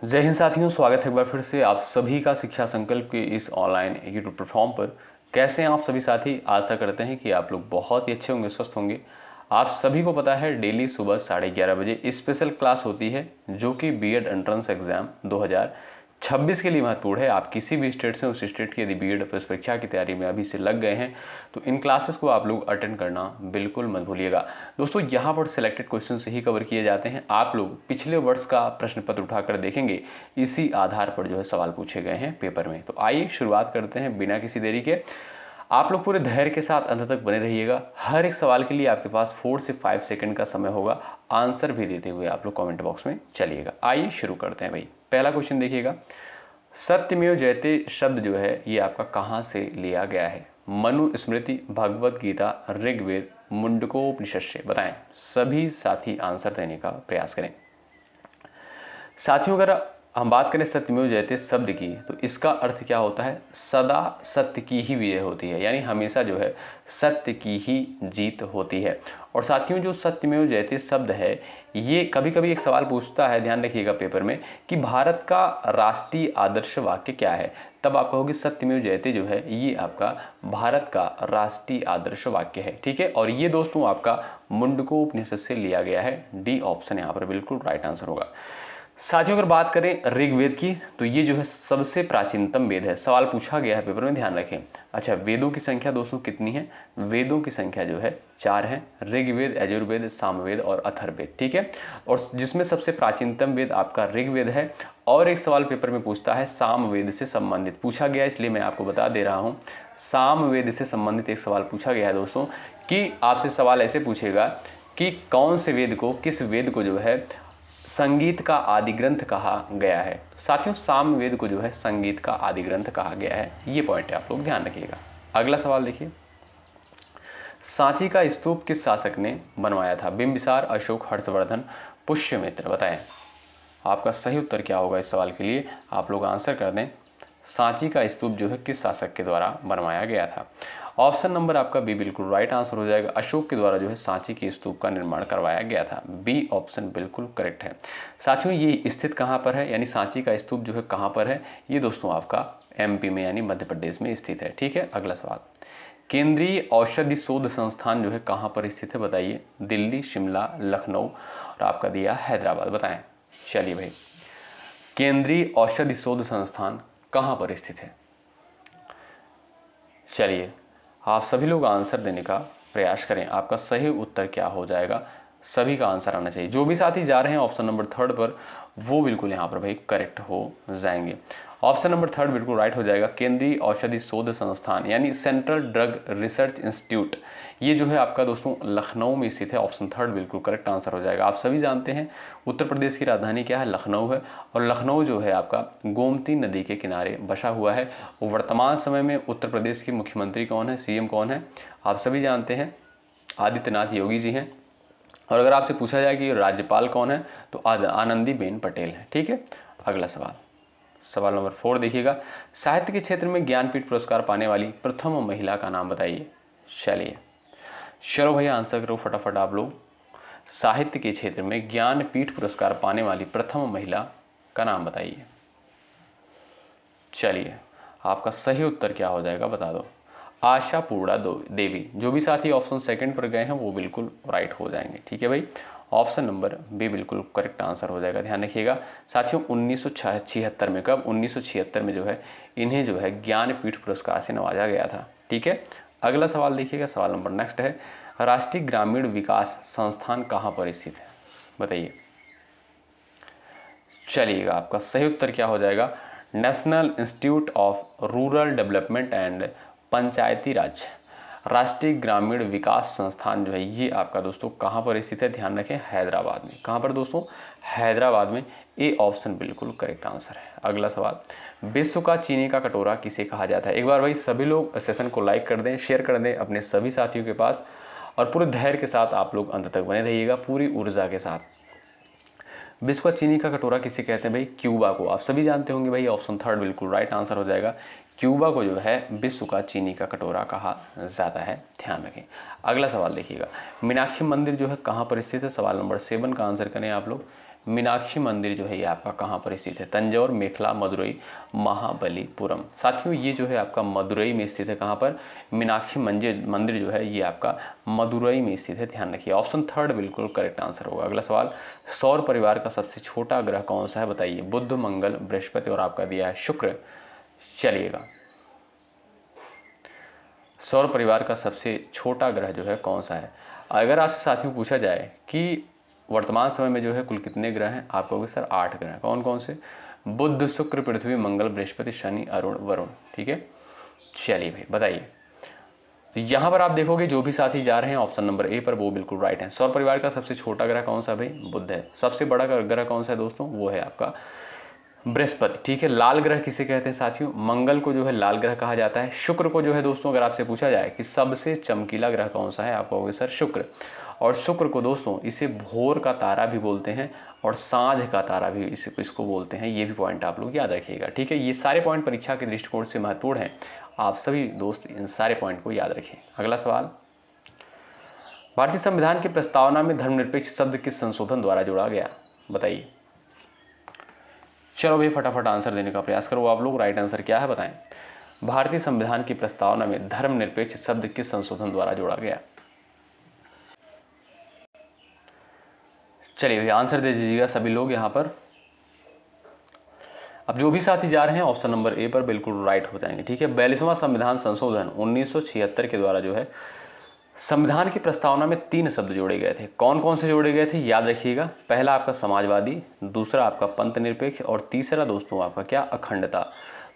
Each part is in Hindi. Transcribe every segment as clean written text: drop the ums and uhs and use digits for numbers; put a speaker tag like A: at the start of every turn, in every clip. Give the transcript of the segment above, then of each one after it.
A: जय हिंद साथियों, स्वागत है एक बार फिर से आप सभी का शिक्षा संकल्प के इस ऑनलाइन यूट्यूब प्लेटफॉर्म पर। कैसे हैं आप सभी साथी? आशा करते हैं कि आप लोग बहुत ही अच्छे होंगे, स्वस्थ होंगे। आप सभी को पता है डेली सुबह 11:30 बजे स्पेशल क्लास होती है जो कि बीएड एंट्रेंस एग्जाम 2026 के लिए महत्वपूर्ण है। आप किसी भी स्टेट से उस स्टेट की यदि बीएड परीक्षा की तैयारी में अभी से लग गए हैं तो इन क्लासेस को आप लोग अटेंड करना बिल्कुल मत भूलिएगा। दोस्तों, यहाँ पर सिलेक्टेड क्वेश्चन से ही कवर किए जाते हैं। आप लोग पिछले वर्ष का प्रश्न पत्र उठाकर देखेंगे, इसी आधार पर जो है सवाल पूछे गए हैं पेपर में। तो आइए शुरुआत करते हैं बिना किसी देरी के। आप लोग पूरे धैर्य के साथ अंत तक बने रहिएगा। हर एक सवाल के लिए आपके पास 4 से 5 सेकंड का समय होगा। आंसर भी देते हुए आप लोग कमेंट बॉक्स में चलिएगा। आइए शुरू करते हैं भाई। पहला क्वेश्चन देखिएगा, सत्यमेव जयते शब्द जो है ये आपका कहाँ से लिया गया है? मनुस्मृति, भगवत गीता, ऋग्वेद, मुंडकोपनिषद से। बताएं। सभी साथी आंसर देने का प्रयास करें। साथियों, अगर हम बात करें सत्यमेव जयते शब्द की तो इसका अर्थ क्या होता है? सदा सत्य की ही विजय होती है, यानी हमेशा जो है सत्य की ही जीत होती है। और साथियों, जो सत्यमेव जयते शब्द है ये कभी कभी एक सवाल पूछता है, ध्यान रखिएगा पेपर में, कि भारत का राष्ट्रीय आदर्श वाक्य क्या है? तब आप कहोगे सत्यमेव जयते जो है ये आपका भारत का राष्ट्रीय आदर्श वाक्य है। ठीक है, और ये दोस्तों आपका मुंडकोपनिषद से लिया गया है। डी ऑप्शन यहाँ पर बिल्कुल राइट आंसर होगा। साथियों, अगर बात करें ऋग्वेद की तो ये जो है सबसे प्राचीनतम वेद है। सवाल पूछा गया है पेपर में, ध्यान रखें। अच्छा, वेदों की संख्या दोस्तों कितनी है? वेदों की संख्या जो है 4 है। ऋग्वेद, यजुर्वेद, सामवेद और अथर्ववेद। ठीक है, और जिसमें सबसे प्राचीनतम वेद आपका ऋग्वेद है। और एक सवाल पेपर में पूछता है सामवेद से संबंधित, पूछा गया इसलिए मैं आपको बता दे रहा हूँ। सामवेद से संबंधित एक सवाल पूछा गया है दोस्तों, कि आपसे सवाल ऐसे पूछेगा कि कौन से वेद को, किस वेद को जो है संगीत का आदि ग्रंथ कहा गया है? साथियों, सामवेद को जो है संगीत का आदि ग्रंथ कहा गया है। ये पॉइंट है, आप लोग ध्यान रखिएगा। अगला सवाल देखिए, सांची का स्तूप किस शासक ने बनवाया था? बिंबिसार, अशोक, हर्षवर्धन, पुष्यमित्र। बताएं आपका सही उत्तर क्या होगा इस सवाल के लिए, आप लोग आंसर कर दें। सांची का स्तूप जो है किस शासक के द्वारा बनवाया गया था? ऑप्शन नंबर आपका बी बिल्कुल राइट आंसर हो जाएगा। अशोक के द्वारा जो है सांची के स्तूप का निर्माण करवाया गया था। बी ऑप्शन बिल्कुल करेक्ट है। साथियों, ये स्थित कहाँ पर है, यानी सांची का स्तूप जो है कहाँ पर है? ये दोस्तों आपका एमपी में यानी मध्य प्रदेश में स्थित है। ठीक है, अगला सवाल, केंद्रीय औषधि शोध संस्थान जो है कहाँ पर स्थित है? बताइए। दिल्ली, शिमला, लखनऊ और आपका दिया हैदराबाद। बताएं। चलिए भाई, केंद्रीय औषधि शोध संस्थान कहाँ पर स्थित है? चलिए, आप सभी लोग आंसर देने का प्रयास करें। आपका सही उत्तर क्या हो जाएगा? सभी का आंसर आना चाहिए। जो भी साथी जा रहे हैं ऑप्शन नंबर 3 पर वो बिल्कुल यहाँ पर भाई करेक्ट हो जाएंगे। ऑप्शन नंबर 3 बिल्कुल राइट हो जाएगा। केंद्रीय औषधि शोध संस्थान यानी सेंट्रल ड्रग रिसर्च इंस्टीट्यूट, ये जो है आपका दोस्तों लखनऊ में स्थित है। ऑप्शन 3 बिल्कुल करेक्ट आंसर हो जाएगा। आप सभी जानते हैं उत्तर प्रदेश की राजधानी क्या है? लखनऊ है। और लखनऊ जो है आपका गोमती नदी के किनारे बसा हुआ है। वर्तमान समय में उत्तर प्रदेश के मुख्यमंत्री कौन है, सीएम कौन है? आप सभी जानते हैं आदित्यनाथ योगी जी हैं। और अगर आपसे पूछा जाए कि राज्यपाल कौन है तो आनंदीबेन पटेल है। ठीक है, अगला सवाल, सवाल नंबर 4 देखिएगा, साहित्य के क्षेत्र में ज्ञानपीठ पुरस्कार पाने वाली प्रथम महिला का नाम बताइए। चलिए, चलो भैया आंसर करो फटाफट आप लोग। साहित्य के क्षेत्र में ज्ञानपीठ पुरस्कार पाने वाली प्रथम महिला का नाम बताइए। चलिए, आपका सही उत्तर क्या हो जाएगा बता दो। आशापूर्णा देवी। जो भी साथी ऑप्शन सेकंड पर गए हैं वो बिल्कुल राइट हो जाएंगे। ठीक है भाई, ऑप्शन नंबर बी बिल्कुल करेक्ट आंसर हो जाएगा। ध्यान रखिएगा साथियों, 1976 में, कब? 1976 में जो है इन्हें जो है ज्ञानपीठ पुरस्कार से नवाजा गया था। ठीक है, अगला सवाल देखिएगा। सवाल नंबर नेक्स्ट है, राष्ट्रीय ग्रामीण विकास संस्थान कहाँ पर स्थित है? बताइए। चलिएगा, आपका सही उत्तर क्या हो जाएगा? National Institute of Rural Development and Panchayati Raj, राष्ट्रीय ग्रामीण विकास संस्थान जो है ये आपका दोस्तों कहाँ पर स्थित है? ध्यान रखें, हैदराबाद में। कहाँ पर दोस्तों? हैदराबाद में। ए ऑप्शन बिल्कुल करेक्ट आंसर है। अगला सवाल, विश्व का चीनी का कटोरा किसे कहा जाता है? एक बार भाई सभी लोग सेशन को लाइक कर दें, शेयर कर दें अपने सभी साथियों के पास, और पूरे धैर्य के साथ आप लोग अंत तक बने रहिएगा, पूरी ऊर्जा के साथ। विश्व का चीनी का कटोरा किसे कहते हैं भाई? क्यूबा को। आप सभी जानते होंगे भाई, ऑप्शन 3 बिल्कुल राइट आंसर हो जाएगा। क्यूबा को जो है विश्व का चीनी का कटोरा कहा जाता है। ध्यान रखें। अगला सवाल देखिएगा, मीनाक्षी मंदिर जो है कहाँ पर स्थित है? सवाल नंबर 7 का आंसर करें आप लोग। मीनाक्षी मंदिर जो है ये आपका कहाँ पर स्थित है? तंजौर, मेखला, मदुरई, महाबलीपुरम। साथियों ये जो है आपका मदुरई में स्थित है। कहाँ पर? मीनाक्षी मंदिर जो है ये आपका मदुरई में स्थित है, ध्यान रखिए। ऑप्शन थर्ड बिल्कुल करेक्ट आंसर होगा। अगला सवाल, सौर परिवार का सबसे छोटा ग्रह कौन सा है? बताइए। बुध, मंगल, बृहस्पति और आपका दिया है शुक्र। चलिएगा, सौर परिवार का सबसे छोटा ग्रह जो है कौन सा है? अगर आपसे साथियों पूछा जाए कि वर्तमान समय में जो है कुल कितने ग्रह हैं, आप कहोगे सर 8 ग्रह। कौन कौन से? बुध, शुक्र, पृथ्वी, मंगल, बृहस्पति, शनि, अरुण, वरुण। ठीक है, चलिए भाई बताइए। तो यहाँ पर आप देखोगे जो भी साथी जा रहे हैं ऑप्शन नंबर ए पर वो बिल्कुल राइट है। सौर परिवार का सबसे छोटा ग्रह कौन सा भाई? बुध है। सबसे बड़ा ग्रह कौन सा है दोस्तों? वो है आपका बृहस्पति। ठीक है, लाल ग्रह किसे कहते हैं साथियों? मंगल को जो है लाल ग्रह कहा जाता है। शुक्र को जो है दोस्तों अगर आपसे पूछा जाए कि सबसे चमकीला ग्रह कौन सा है, आप कहोगे सर शुक्र। और शुक्र को दोस्तों इसे भोर का तारा भी बोलते हैं और सांझ का तारा भी इसको बोलते हैं। ये भी पॉइंट आप लोग याद रखिएगा। ठीक है, ये सारे पॉइंट परीक्षा के दृष्टिकोण से महत्वपूर्ण हैं। आप सभी दोस्त इन सारे पॉइंट को याद रखें। अगला सवाल, भारतीय संविधान की प्रस्तावना में धर्मनिरपेक्ष शब्द किस संशोधन द्वारा जोड़ा गया? बताइए। चलो भाई फटाफट आंसर देने का प्रयास करो आप लोग। राइट आंसर क्या है बताएं। भारतीय संविधान की प्रस्तावना में धर्मनिरपेक्ष शब्द किस संशोधन द्वारा जोड़ा गया? चलिए भाई आंसर दे दीजिएगा सभी लोग यहाँ पर। अब जो भी साथी जा रहे हैं ऑप्शन नंबर ए पर बिल्कुल राइट हो जाएंगे। ठीक है, 42वां संविधान संशोधन 1976 के द्वारा जो है संविधान की प्रस्तावना में 3 शब्द जोड़े गए थे। कौन कौन से जोड़े गए थे याद रखिएगा। पहला आपका समाजवादी, दूसरा आपका पंथ निरपेक्ष और तीसरा दोस्तों आपका क्या? अखंडता।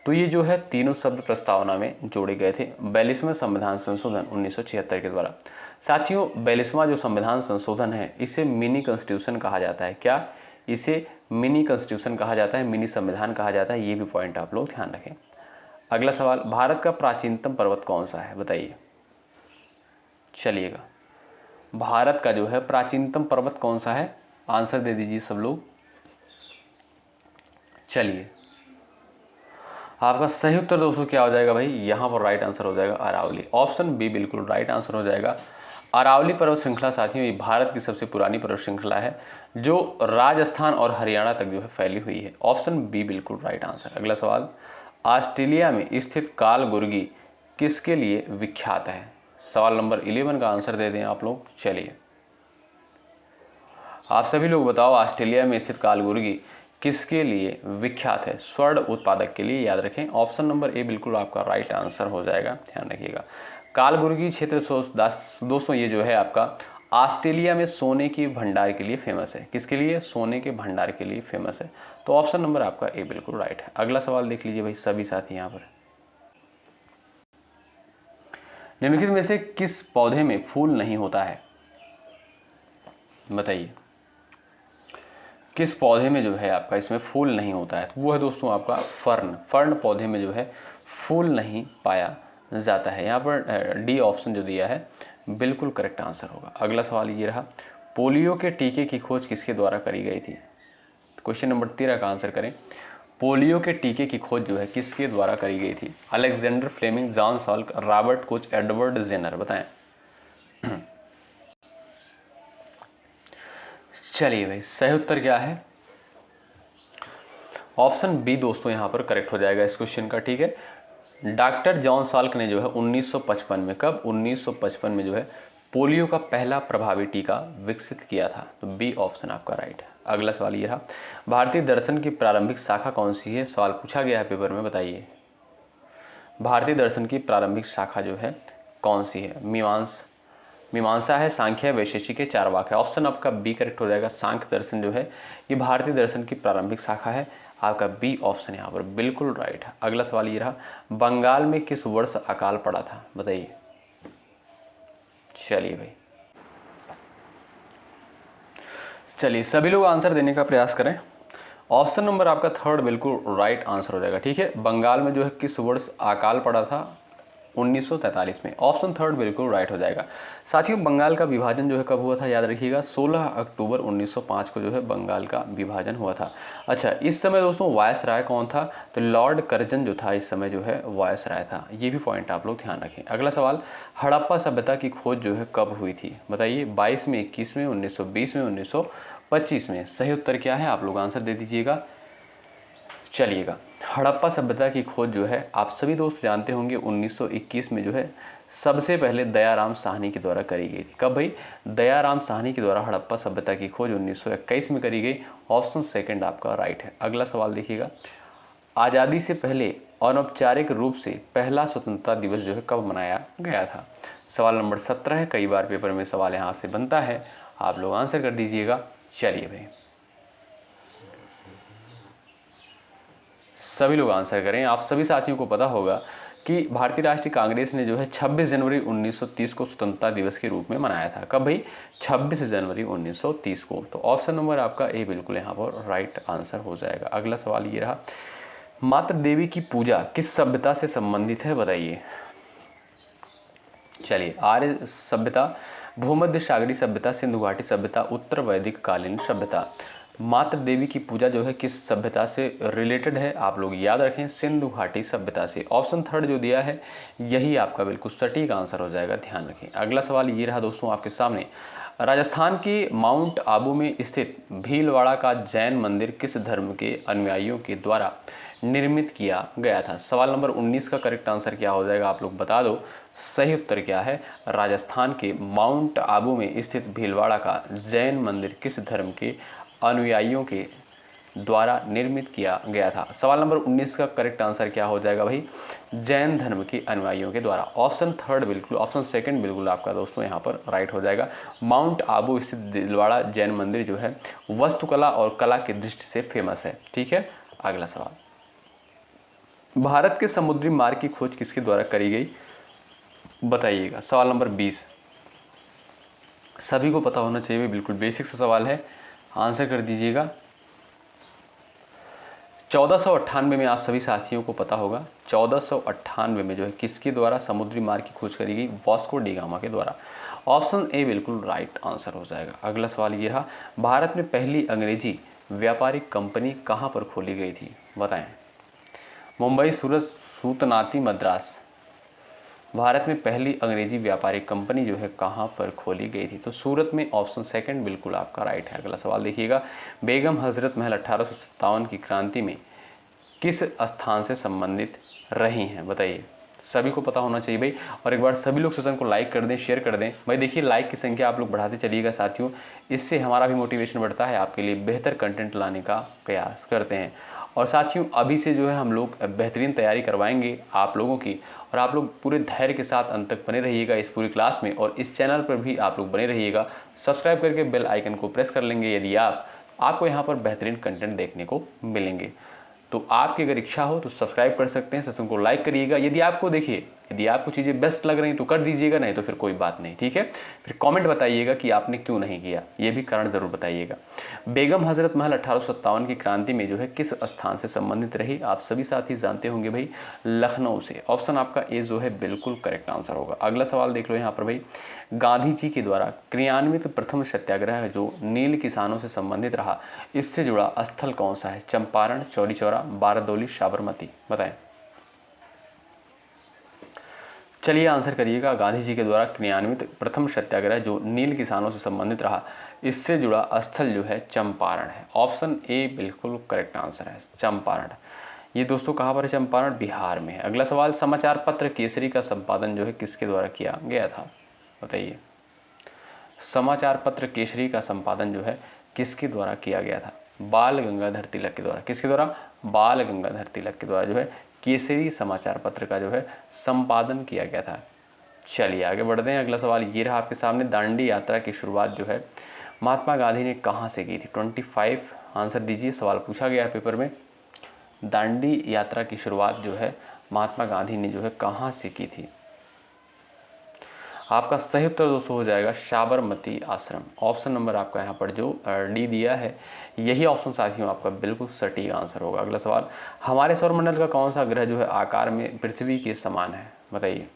A: तो ये जो है तीनों शब्द प्रस्तावना में जोड़े गए थे 42वें संविधान संशोधन 1976 के द्वारा। साथियों 42वां जो संविधान संशोधन है इसे मिनी कॉन्स्टिट्यूशन कहा जाता है। क्या? इसे मिनी कॉन्स्टिट्यूशन कहा जाता है, मिनी संविधान कहा जाता है। ये भी पॉइंट आप लोग ध्यान रखें। अगला सवाल, भारत का प्राचीनतम पर्वत कौन सा है? बताइए। चलिएगा, भारत का जो है प्राचीनतम पर्वत कौन सा है? आंसर दे दीजिए सब लोग। चलिए, आपका सही उत्तर दोस्तों क्या हो जाएगा भाई? यहाँ पर राइट आंसर हो जाएगा अरावली। ऑप्शन बी बिल्कुल राइट आंसर हो जाएगा। अरावली पर्वत श्रृंखला साथियों ये भारत की सबसे पुरानी पर्वत श्रृंखला है जो राजस्थान और हरियाणा तक जो है फैली हुई है। ऑप्शन बी बिल्कुल राइट आंसर। अगला सवाल, ऑस्ट्रेलिया में स्थित कालगुर्गी किसके लिए विख्यात है? सवाल नंबर 11 का आंसर दे दें आप लोग। चलिए, आप सभी लोग बताओ ऑस्ट्रेलिया में स्थित कालगुर्गी किसके लिए विख्यात है? स्वर्ण उत्पादक के लिए, याद रखें। ऑप्शन नंबर ए बिल्कुल आपका राइट आंसर हो जाएगा, ध्यान रखिएगा। कालगुर्गी क्षेत्र दोस्तों ये जो है आपका ऑस्ट्रेलिया में सोने के भंडार के लिए फेमस है। किसके लिए? सोने के भंडार के लिए फेमस है। तो ऑप्शन नंबर आपका ए बिल्कुल राइट है। अगला सवाल देख लीजिए भाई सभी साथी यहाँ पर। निम्नलिखित में से किस पौधे में फूल नहीं होता है? बताइए, किस पौधे में जो है आपका इसमें फूल नहीं होता है? तो वो है दोस्तों आपका फर्न। फर्न पौधे में जो है फूल नहीं पाया जाता है। यहाँ पर डी ऑप्शन जो दिया है बिल्कुल करेक्ट आंसर होगा। अगला सवाल ये रहा, पोलियो के टीके की खोज किसके द्वारा करी गई थी? क्वेश्चन नंबर 13 का आंसर करें। पोलियो के टीके की खोज जो है किसके द्वारा करी गई थी? Alexander Fleming, John Salk, Robert Koch, Edward Jenner. बताएं। चलिए भाई सही उत्तर क्या है? ऑप्शन बी दोस्तों यहाँ पर करेक्ट हो जाएगा इस क्वेश्चन का। ठीक है, डॉक्टर जॉन साल्क ने जो है 1955 में, कब? 1955 में जो है पोलियो का पहला प्रभावी टीका विकसित किया था। तो बी ऑप्शन आपका राइट है। अगला सवाल ये रहा, भारतीय दर्शन की प्रारंभिक शाखा कौन सी है? सवाल पूछा गया है पेपर में, बताइए। भारतीय दर्शन की प्रारंभिक शाखा जो है कौन सी है? मीमांसा है, सांख्य है, वैशेषिक है, चारवाक है। ऑप्शन आपका बी करेक्ट हो जाएगा। सांख्य दर्शन जो है ये भारतीय दर्शन की प्रारंभिक शाखा है। आपका बी ऑप्शन यहाँ पर बिल्कुल राइट है। अगला सवाल ये रहा, बंगाल में किस वर्ष अकाल पड़ा था? बताइए। चलिए भाई, चलिए सभी लोग आंसर देने का प्रयास करें। ऑप्शन नंबर आपका थर्ड बिल्कुल राइट आंसर हो जाएगा। ठीक है, बंगाल में जो है किस वर्ष अकाल पड़ा था? 1943 में। ऑप्शन थर्ड बिल्कुल राइट हो जाएगा। साथियों बंगाल का विभाजन जो है कब हुआ था? याद रखिएगा 16 अक्टूबर 1905 को जो है बंगाल का विभाजन हुआ था। अच्छा, इस समय दोस्तों वायसराय कौन था? तो लॉर्ड कर्जन जो था इस समय जो है वायसराय था। ये भी पॉइंट आप लोग ध्यान रखें। अगला सवाल, हड़प्पा सभ्यता की खोज जो है कब हुई थी? बताइए। 22 में, 21 में, 1920 में, 25 में सही उत्तर क्या है, आप लोग आंसर दे दीजिएगा। चलिएगा, हड़प्पा सभ्यता की खोज जो है आप सभी दोस्त जानते होंगे 1921 में जो है सबसे पहले दयाराम साहनी के द्वारा करी गई थी। कब भाई, दयाराम साहनी के द्वारा हड़प्पा सभ्यता की खोज 1921 में करी गई। ऑप्शन सेकंड आपका राइट है। अगला सवाल देखिएगा, आज़ादी से पहले अनौपचारिक रूप से पहला स्वतंत्रता दिवस जो है कब मनाया गया था। सवाल नंबर 17 है, कई बार पेपर में सवाल यहाँ से बनता है, आप लोग आंसर कर दीजिएगा। चलिए भाई, सभी लोग आंसर करें। आप सभी साथियों को पता होगा कि भारतीय राष्ट्रीय कांग्रेस ने जो है 26 जनवरी 1930 को स्वतंत्रता दिवस के रूप में मनाया था। कब भाई, 26 जनवरी 1930 को। तो ऑप्शन नंबर आपका ए बिल्कुल यहाँ पर राइट आंसर हो जाएगा। अगला सवाल ये रहा, मातृ देवी की पूजा किस सभ्यता से संबंधित है, बताइए। चलिए, आर्य सभ्यता, भूमध्य सागरीय सभ्यता, सिंधु घाटी सभ्यता, उत्तर वैदिक कालीन सभ्यता। मातृ देवी की पूजा जो है किस सभ्यता से रिलेटेड है, आप लोग याद रखें, सिंधु घाटी सभ्यता से। ऑप्शन थर्ड जो दिया है यही आपका बिल्कुल सटीक आंसर हो जाएगा, ध्यान रखें। अगला सवाल ये रहा दोस्तों आपके सामने, राजस्थान के माउंट आबू में स्थित भीलवाड़ा का जैन मंदिर किस धर्म के अनुयायियों के द्वारा निर्मित किया गया था। सवाल नंबर 19 का करेक्ट आंसर क्या हो जाएगा, आप लोग बता दो। सही उत्तर क्या है, राजस्थान के माउंट आबू में स्थित भीलवाड़ा का जैन मंदिर किस धर्म के अनुयायियों के द्वारा निर्मित किया गया था। सवाल नंबर 19 का करेक्ट आंसर क्या हो जाएगा भाई, जैन धर्म के अनुयायियों के द्वारा। ऑप्शन थर्ड बिल्कुल, ऑप्शन सेकंड बिल्कुल आपका दोस्तों यहाँ पर राइट हो जाएगा। माउंट आबू स्थित भीलवाड़ा जैन मंदिर जो है वास्तुकला और कला की दृष्टि से फेमस है। ठीक है, अगला सवाल, भारत के समुद्री मार्ग की खोज किसके द्वारा करी गई, बताइएगा। सवाल नंबर 20 सभी को पता होना चाहिए, बिल्कुल बेसिक सा सवाल है, आंसर कर दीजिएगा। 1498 में आप सभी साथियों को पता होगा, 1498 में जो है किसके द्वारा समुद्री मार्ग की खोज करी गई, वास्को डी गामा के द्वारा। ऑप्शन ए बिल्कुल राइट आंसर हो जाएगा। अगला सवाल ये रहा, भारत में पहली अंग्रेजी व्यापारिक कंपनी कहाँ पर खोली गई थी, बताएं। मुंबई, सूरत, सूतनाती, मद्रास। भारत में पहली अंग्रेजी व्यापारिक कंपनी जो है कहाँ पर खोली गई थी, तो सूरत में। ऑप्शन सेकंड बिल्कुल आपका राइट है। अगला सवाल देखिएगा, बेगम हजरत महल 1857 की क्रांति में किस स्थान से संबंधित रही हैं, बताइए। सभी को पता होना चाहिए भाई, और एक बार सभी लोग सेशन को लाइक कर दें, शेयर कर दें भाई। देखिए, लाइक की संख्या आप लोग बढ़ाते चलिएगा साथियों, इससे हमारा भी मोटिवेशन बढ़ता है, आपके लिए बेहतर कंटेंट लाने का प्रयास करते हैं। और साथियों, अभी से जो है हम लोग बेहतरीन तैयारी करवाएंगे आप लोगों की, और आप लोग पूरे धैर्य के साथ अंत तक बने रहिएगा इस पूरी क्लास में, और इस चैनल पर भी आप लोग बने रहिएगा। सब्सक्राइब करके बेल आइकन को प्रेस कर लेंगे यदि आपको यहाँ पर बेहतरीन कंटेंट देखने को मिलेंगे। तो आपकी अगर इच्छा हो तो सब्सक्राइब कर सकते हैं, सेशन को लाइक करिएगा। यदि आपको देखिए, यदि आपको चीज़ें बेस्ट लग रही तो कर दीजिएगा, नहीं तो फिर कोई बात नहीं, ठीक है। फिर कमेंट बताइएगा कि आपने क्यों नहीं किया, ये भी कारण ज़रूर बताइएगा। बेगम हजरत महल 1857 की क्रांति में जो है किस स्थान से संबंधित रही, आप सभी साथी जानते होंगे भाई, लखनऊ से। ऑप्शन आपका ए जो है बिल्कुल करेक्ट आंसर होगा। अगला सवाल देख लो यहाँ पर भाई, गांधी जी के द्वारा क्रियान्वित प्रथम सत्याग्रह जो नील किसानों से संबंधित रहा, इससे जुड़ा स्थल कौन सा है, चंपारण, चौरी चौरा, बारदौली, साबरमती, बताएं। चलिए आंसर करिएगा। गांधी जी के द्वारा क्रियान्वित प्रथम सत्याग्रह जो नील किसानों से संबंधित रहा, इससे जुड़ा स्थल जो है चंपारण है। ऑप्शन ए बिल्कुल करेक्ट आंसर है, चंपारण। ये दोस्तों कहाँ पर है, चंपारण, बिहार में है। अगला सवाल, समाचार पत्र केसरी का संपादन जो है किसके द्वारा किया गया था, बताइए। समाचार पत्र केसरी का संपादन जो है किसके द्वारा किया गया था, बाल गंगाधर तिलक के द्वारा। किसके द्वारा, बाल गंगाधर तिलक के द्वारा जो है केसरी समाचार पत्र का जो है संपादन किया गया था। चलिए आगे बढ़ते हैं। अगला सवाल ये रहा आपके सामने, दांडी यात्रा की शुरुआत जो है महात्मा गांधी ने कहाँ से की थी, 25 आंसर दीजिए। सवाल पूछा गया है पेपर में, दांडी यात्रा की शुरुआत जो है महात्मा गांधी ने जो है कहाँ से की थी। आपका सही उत्तर दोस्तों हो जाएगा साबरमती आश्रम। ऑप्शन नंबर आपका यहाँ पर जो डी दिया है, यही ऑप्शन साथियों आपका बिल्कुल सटीक आंसर होगा। अगला सवाल, हमारे सौरमंडल का कौन सा ग्रह जो है आकार में पृथ्वी के समान है, बताइए।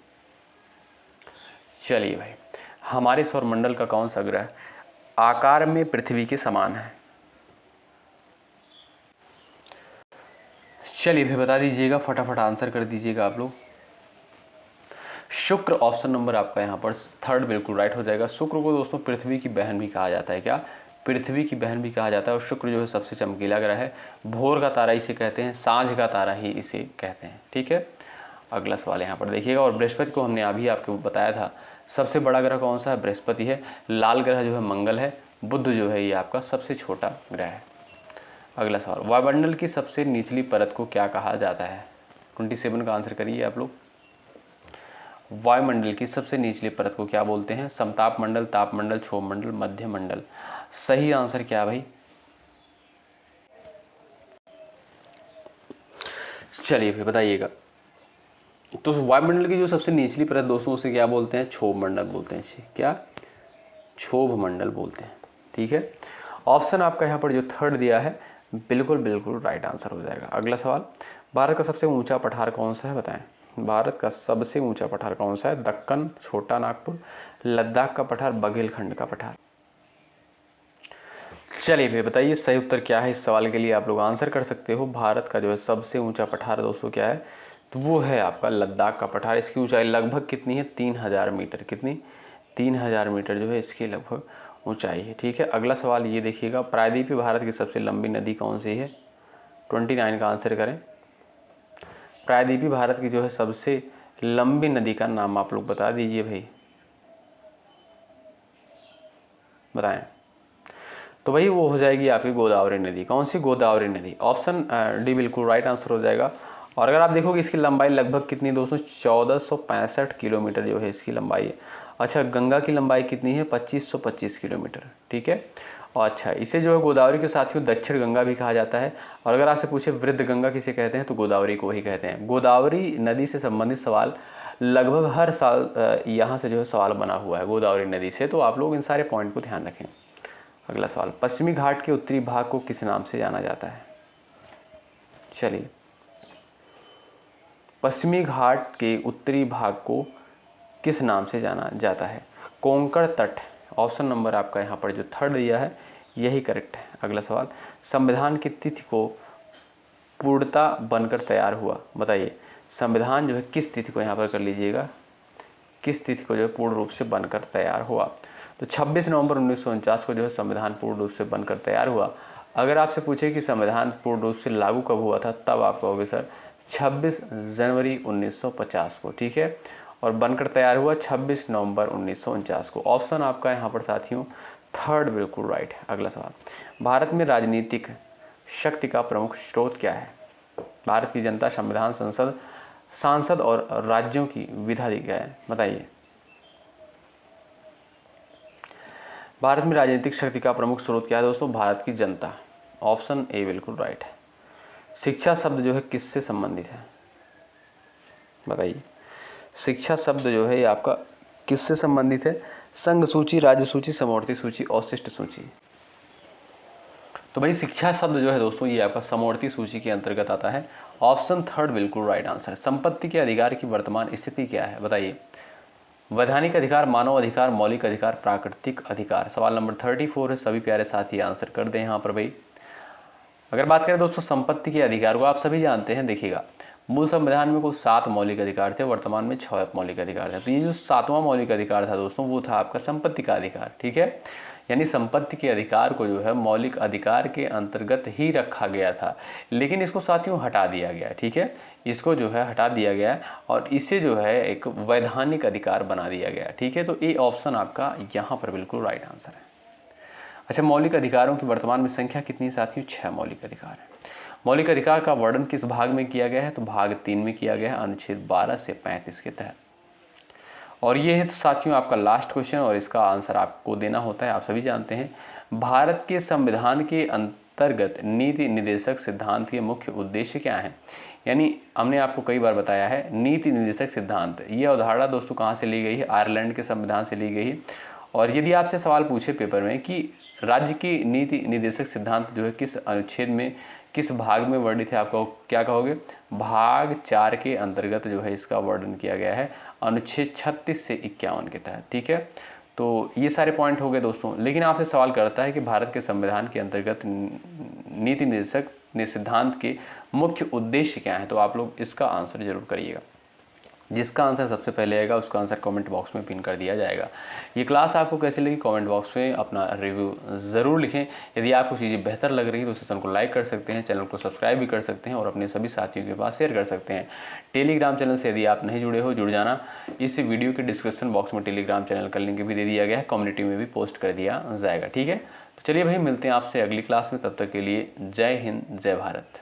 A: चलिए भाई, हमारे सौरमंडल का कौन सा ग्रह आकार में पृथ्वी के समान है, चलिए भाई बता दीजिएगा, फटाफट आंसर कर दीजिएगा आप लोग। शुक्र, ऑप्शन नंबर आपका यहाँ पर थर्ड बिल्कुल राइट हो जाएगा। शुक्र को दोस्तों पृथ्वी की बहन भी कहा जाता है, क्या, पृथ्वी की बहन भी कहा जाता है, और शुक्र जो है सबसे चमकीला ग्रह है, भोर का तारा इसे कहते हैं, सांझ का तारा ही इसे कहते हैं। ठीक है, अगला सवाल यहाँ पर देखिएगा। और बृहस्पति को हमने अभी आपको बताया था, सबसे बड़ा ग्रह कौन सा है, बृहस्पति है। लाल ग्रह जो है मंगल है। बुध जो है ये आपका सबसे छोटा ग्रह है। अगला सवाल, वायुमंडल की सबसे निचली परत को क्या कहा जाता है। 27 का आंसर करिए आप लोग। वायुमंडल की सबसे निचली परत को क्या बोलते हैं, समताप मंडल, ताप मंडल, क्षोभ मंडल, मध्य मंडल। सही आंसर क्या है भाई, चलिए फिर बताइएगा। तो वायुमंडल की जो सबसे निचली परत दोस्तों उसे क्या बोलते हैं, क्षोभ मंडल बोलते हैं। क्या, क्षोभ मंडल बोलते हैं। ठीक है, ऑप्शन आपका यहाँ पर जो थर्ड दिया है बिल्कुल बिल्कुल राइट आंसर हो जाएगा। अगला सवाल, भारत का सबसे ऊंचा पठार कौन सा है, बताएं। भारत का सबसे ऊंचा पठार कौन सा है, दक्कन, छोटा नागपुर, लद्दाख का पठार, बघेलखंड का पठार। चलिए फिर बताइए सही उत्तर क्या है। इस सवाल के लिए आप लोग आंसर कर सकते हो। भारत का जो है सबसे ऊंचा पठार दोस्तों क्या है, तो वो है आपका लद्दाख का पठार। इसकी ऊंचाई लगभग कितनी है, 3000 मीटर। कितनी, 3000 मीटर जो है इसकी लगभग ऊंचाई है। ठीक है, अगला सवाल ये देखिएगा, प्रायद्वीपीय भारत की सबसे लंबी नदी कौन सी है। 29 का आंसर करें। प्रायद्वीपीय भारत की जो है सबसे लंबी नदी का नाम आप लोग बता दीजिए भाई, बताएं। तो भाई वो हो जाएगी आपकी गोदावरी नदी। कौन सी, गोदावरी नदी। ऑप्शन डी बिल्कुल राइट आंसर हो जाएगा। और अगर आप देखोगे इसकी लंबाई लगभग कितनी दोस्तों, 1465 किलोमीटर जो है इसकी लंबाई है। अच्छा, गंगा की लंबाई कितनी है, 2525 किलोमीटर। ठीक है, और अच्छा इसे जो है गोदावरी के साथियों दक्षिण गंगा भी कहा जाता है। और अगर आपसे पूछे वृद्ध गंगा किसे कहते हैं, तो गोदावरी को ही कहते हैं। गोदावरी नदी से संबंधित सवाल लगभग हर साल यहाँ से जो है सवाल बना हुआ है गोदावरी नदी से, तो आप लोग इन सारे पॉइंट को ध्यान रखें। अगला सवाल, पश्चिमी घाट के उत्तरी भाग को किस नाम से जाना जाता है। चलिए, पश्चिमी घाट के उत्तरी भाग को किस नाम से जाना जाता है, कोंकण तट। ऑप्शन नंबर आपका यहाँ पर जो थर्ड दिया है यही करेक्ट है। अगला सवाल, संविधान की तिथि को पूर्णता बनकर तैयार हुआ, बताइए। संविधान जो है किस तिथि को यहाँ पर कर लीजिएगा, किस तिथि को जो है पूर्ण रूप से बनकर तैयार हुआ। तो 26 नवंबर 1949 को जो है संविधान पूर्ण रूप से बनकर तैयार हुआ। अगर आपसे पूछे कि संविधान पूर्ण रूप से लागू कब हुआ था, तब आप कहोगे सर 26 जनवरी 1950 को। ठीक है, और बनकर तैयार हुआ 26 नवंबर 1949 को। ऑप्शन आपका यहाँ पर साथियों थर्ड बिल्कुल राइट है। अगला सवाल, भारत में राजनीतिक शक्ति का प्रमुख स्रोत क्या है। भारत की जनता, संविधान, संसद, सांसद और राज्यों की विधायिका है, बताइए। भारत में राजनीतिक शक्ति का प्रमुख स्रोत क्या है दोस्तों, भारत की जनता। ऑप्शन ए बिल्कुल राइट है। शिक्षा शब्द जो है किससे संबंधित है, बताइए। शिक्षा शब्द जो है ये आपका किससे संबंधित है, संघ सूची, राज्य सूची, समवर्ती सूची और शिष्ट सूची। तो भाई शिक्षा शब्द जो है दोस्तों ये आपका समवर्ती सूची के अंतर्गत आता है। ऑप्शन थर्ड बिल्कुल राइट आंसर है। संपत्ति के अधिकार की वर्तमान स्थिति क्या है, बताइए। वैधानिक अधिकार, मानव अधिकार, मौलिक अधिकार, प्राकृतिक अधिकार। सवाल नंबर 34 है। सभी प्यारे साथी आंसर कर दें यहाँ पर भाई। अगर बात करें दोस्तों संपत्ति के अधिकार को, आप सभी जानते हैं, देखिएगा मूल संविधान में कुल 7 मौलिक अधिकार थे, वर्तमान में 6 मौलिक अधिकार थे। तो ये जो 7वां मौलिक अधिकार था दोस्तों वो था आपका संपत्ति का अधिकार। ठीक है, यानी संपत्ति के अधिकार को जो है मौलिक अधिकार के अंतर्गत ही रखा गया था, लेकिन इसको साथियों हटा दिया गया। ठीक है, इसको जो है हटा दिया गया और इसे जो है एक वैधानिक अधिकार बना दिया गया। ठीक है, तो ए ऑप्शन आपका यहाँ पर बिल्कुल राइट आंसर है। अच्छा, मौलिक अधिकारों की वर्तमान में संख्या कितनी साथियों, 6 मौलिक अधिकार है। मौलिक अधिकार का वर्णन किस भाग में किया गया है, तो भाग 3 में किया गया है, अनुच्छेद 12 से 35 के तहत। और ये है तो साथियों आपका लास्ट क्वेश्चन, और इसका आंसर आपको देना होता है। आप सभी जानते हैं भारत के संविधान के अंतर्गत नीति निर्देशक सिद्धांत के मुख्य उद्देश्य क्या है। यानी हमने आपको कई बार बताया है नीति निर्देशक सिद्धांत, ये अवधारणा दोस्तों कहाँ से ली गई है, आयरलैंड के संविधान से ली गई है। और यदि आपसे सवाल पूछे पेपर में कि राज्य की नीति निर्देशक सिद्धांत जो है किस अनुच्छेद में, किस भाग में वर्णित है, आपको क्या कहोगे, भाग 4 के अंतर्गत जो है इसका वर्णन किया गया है, अनुच्छेद 36 से 51 के तहत। ठीक है, तो ये सारे पॉइंट हो गए दोस्तों। लेकिन आपसे सवाल करता है कि भारत के संविधान के अंतर्गत नीति निर्देशक सिद्धांत के मुख्य उद्देश्य क्या है, तो आप लोग इसका आंसर जरूर करिएगा। जिसका आंसर सबसे पहले आएगा उसका आंसर कमेंट बॉक्स में पिन कर दिया जाएगा। ये क्लास आपको कैसी लगी कमेंट बॉक्स में अपना रिव्यू ज़रूर लिखें। यदि आपको चीज़ें बेहतर लग रही है तो सेशन को लाइक कर सकते हैं, चैनल को सब्सक्राइब भी कर सकते हैं और अपने सभी साथियों के पास शेयर कर सकते हैं। टेलीग्राम चैनल से यदि आप नहीं जुड़े हो, जुड़ जाना। इस वीडियो के डिस्क्रिप्शन बॉक्स में टेलीग्राम चैनल का लिंक भी दे दिया गया है, कम्युनिटी में भी पोस्ट कर दिया जाएगा। ठीक है, तो चलिए भाई मिलते हैं आपसे अगली क्लास में। तब तक के लिए जय हिंद, जय भारत।